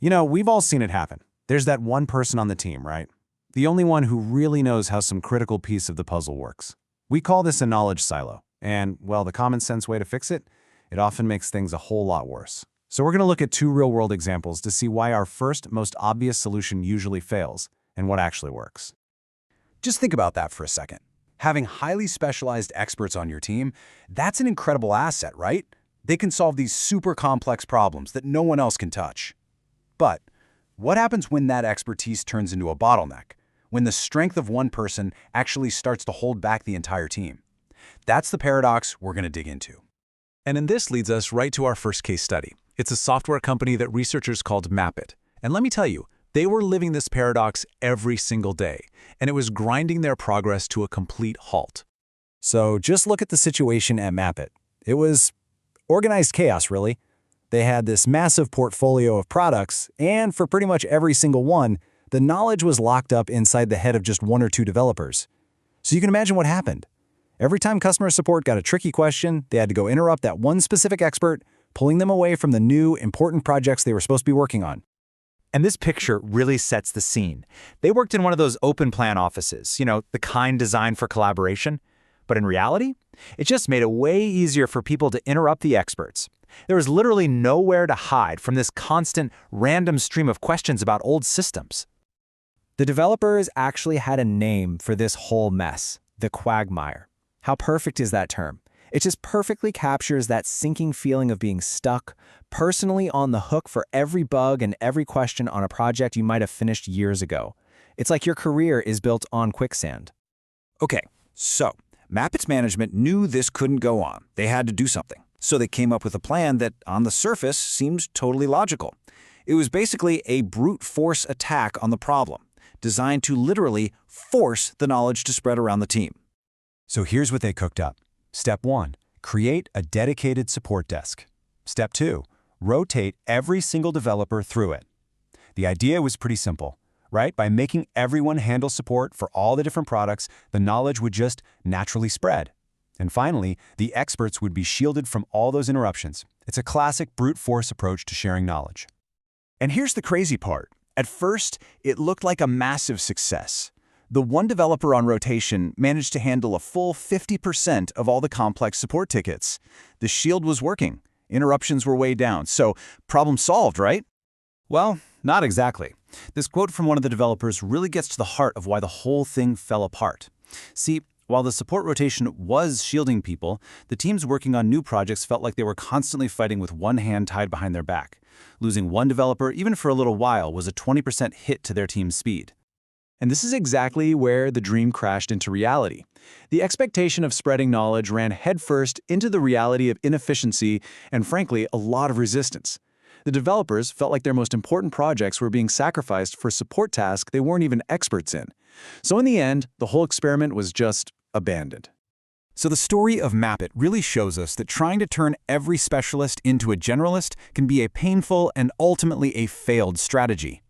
We've all seen it happen. There's that one person on the team, right? The only one who really knows how some critical piece of the puzzle works. We call this a knowledge silo. And, well, the common sense way to fix it, it often makes things a whole lot worse. So we're going to look at two real-world examples to see why our first, most obvious solution usually fails and what actually works. Just think about that for a second. Having highly specialized experts on your team, that's an incredible asset, right? They can solve these super complex problems that no one else can touch. But what happens when that expertise turns into a bottleneck? When the strength of one person actually starts to hold back the entire team? That's the paradox we're going to dig into. And this leads us right to our first case study. It's a software company that researchers called Mapit. And let me tell you, they were living this paradox every single day, and it was grinding their progress to a complete halt. So just look at the situation at Mapit. It was organized chaos, really. They had this massive portfolio of products, and for pretty much every single one, the knowledge was locked up inside the head of just one or two developers. So you can imagine what happened. Every time customer support got a tricky question, they had to go interrupt that one specific expert, pulling them away from the new, important projects they were supposed to be working on. And this picture really sets the scene. They worked in one of those open plan offices, the kind designed for collaboration. But in reality, it just made it way easier for people to interrupt the experts. There was literally nowhere to hide from this constant, random stream of questions about old systems. The developers actually had a name for this whole mess, the quagmire. How perfect is that term? It just perfectly captures that sinking feeling of being stuck, personally on the hook for every bug and every question on a project you might have finished years ago. It's like your career is built on quicksand. Okay, so Mapit's management knew this couldn't go on. They had to do something. So they came up with a plan that, on the surface, seems totally logical. It was basically a brute force attack on the problem, designed to literally force the knowledge to spread around the team. So here's what they cooked up. Step 1, create a dedicated support desk. Step 2, rotate every single developer through it. The idea was pretty simple, right? By making everyone handle support for all the different products, the knowledge would just naturally spread. And finally, the experts would be shielded from all those interruptions. It's a classic brute force approach to sharing knowledge. And here's the crazy part. At first, it looked like a massive success. The one developer on rotation managed to handle a full 50% of all the complex support tickets. The shield was working. Interruptions were way down. So, problem solved, right? Well, not exactly. This quote from one of the developers really gets to the heart of why the whole thing fell apart. See, while the support rotation was shielding people, the teams working on new projects felt like they were constantly fighting with one hand tied behind their back. Losing one developer, even for a little while, was a 20% hit to their team's speed. And this is exactly where the dream crashed into reality. The expectation of spreading knowledge ran headfirst into the reality of inefficiency and, frankly, a lot of resistance. The developers felt like their most important projects were being sacrificed for support tasks they weren't even experts in. So in the end, the whole experiment was just abandoned. So the story of Mapit really shows us that trying to turn every specialist into a generalist can be a painful and ultimately a failed strategy.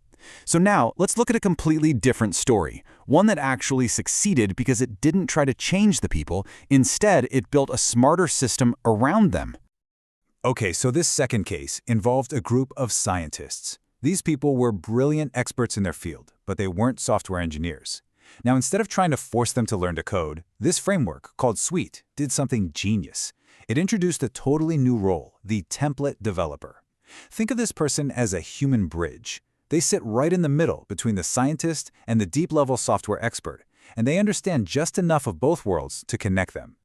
So now, let's look at a completely different story, one that actually succeeded because it didn't try to change the people. Instead, it built a smarter system around them. Okay, so this second case involved a group of scientists. These people were brilliant experts in their field, but they weren't software engineers. Now, instead of trying to force them to learn to code, this framework, called Suite, did something genius. It introduced a totally new role, the template developer. Think of this person as a human bridge. They sit right in the middle between the scientist and the deep-level software expert, and they understand just enough of both worlds to connect them.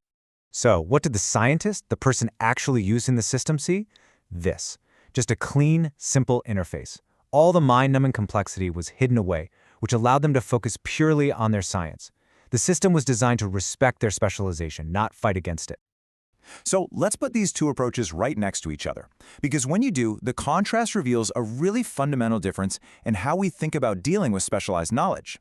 So, what did the scientist, the person actually using the system, see? This. Just a clean, simple interface. All the mind-numbing complexity was hidden away, which allowed them to focus purely on their science. The system was designed to respect their specialization, not fight against it. So let's put these two approaches right next to each other, because when you do, the contrast reveals a really fundamental difference in how we think about dealing with specialized knowledge.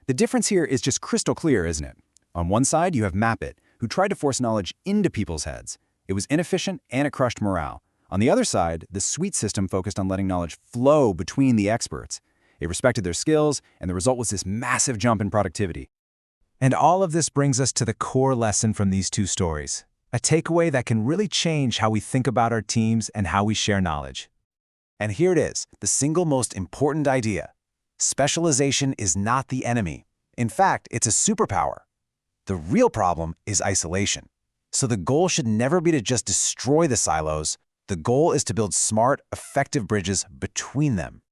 The difference here is just crystal clear, isn't it? On one side, you have Mapit, who tried to force knowledge into people's heads. It was inefficient and it crushed morale. On the other side, the Suite system focused on letting knowledge flow between the experts. It respected their skills, and the result was this massive jump in productivity. And all of this brings us to the core lesson from these two stories. A takeaway that can really change how we think about our teams and how we share knowledge. And here it is, the single most important idea. Specialization is not the enemy. In fact, it's a superpower. The real problem is isolation. So the goal should never be to just destroy the silos. The goal is to build smart, effective bridges between them.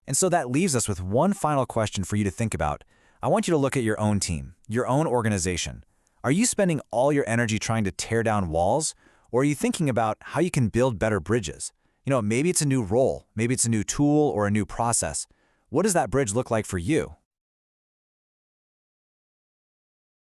And so that leaves us with one final question for you to think about. I want you to look at your own team, your own organization. Are you spending all your energy trying to tear down walls, or are you thinking about how you can build better bridges? Maybe it's a new role, maybe it's a new tool or a new process. What does that bridge look like for you?